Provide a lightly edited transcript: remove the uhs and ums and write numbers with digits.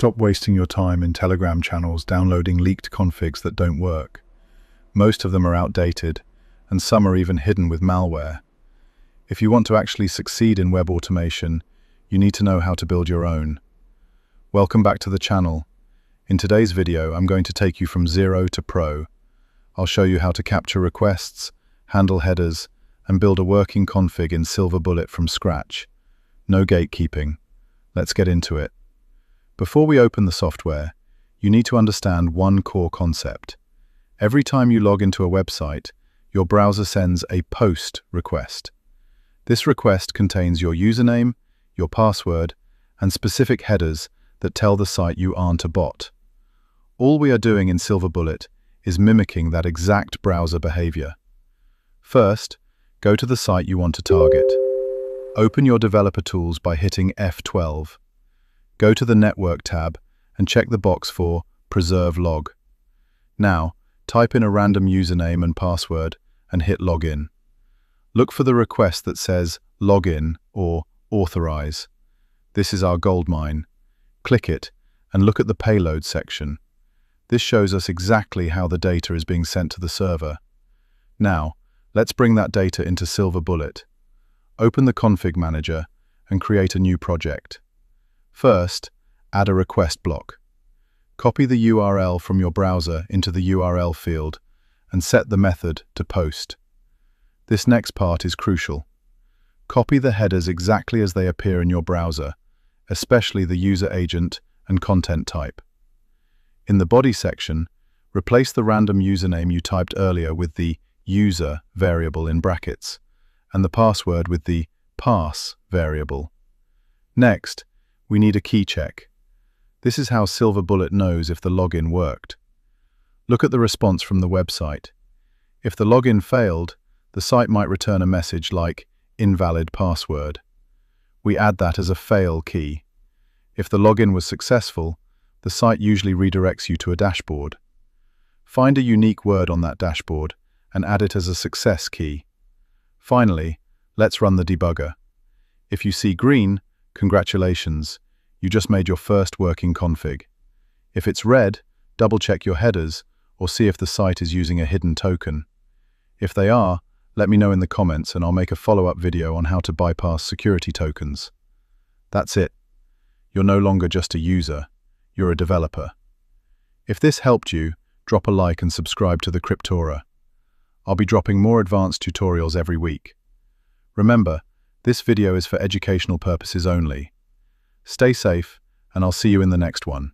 Stop wasting your time in Telegram channels downloading leaked configs that don't work. Most of them are outdated, and some are even hidden with malware. If you want to actually succeed in web automation, you need to know how to build your own. Welcome back to the channel. In today's video, I'm going to take you from zero to pro. I'll show you how to capture requests, handle headers, and build a working config in SilverBullet from scratch. No gatekeeping. Let's get into it. Before we open the software, you need to understand one core concept. Every time you log into a website, your browser sends a POST request. This request contains your username, your password, and specific headers that tell the site you aren't a bot. All we are doing in SilverBullet is mimicking that exact browser behavior. First, go to the site you want to target. Open your developer tools by hitting F12. Go to the Network tab and check the box for Preserve Log. Now, type in a random username and password and hit Login. Look for the request that says Login or Authorize. This is our goldmine. Click it and look at the payload section. This shows us exactly how the data is being sent to the server. Now, let's bring that data into SilverBullet. Open the config manager and create a new project. First, add a request block. Copy the URL from your browser into the URL field and set the method to POST. This next part is crucial. Copy the headers exactly as they appear in your browser, especially the user agent and content type. In the body section, replace the random username you typed earlier with the user variable in brackets and the password with the pass variable. Next, we need a key check. This is how SilverBullet knows if the login worked. Look at the response from the website. If the login failed, the site might return a message like invalid password. We add that as a fail key. If the login was successful, the site usually redirects you to a dashboard. Find a unique word on that dashboard and add it as a success key. Finally, let's run the debugger. If you see green, congratulations, you just made your first working config. If it's red, double-check your headers or see if the site is using a hidden token. If they are, let me know in the comments and I'll make a follow-up video on how to bypass security tokens. That's it. You're no longer just a user, you're a developer. If this helped you, drop a like and subscribe to TheCryptora. I'll be dropping more advanced tutorials every week. Remember, this video is for educational purposes only. Stay safe, and I'll see you in the next one.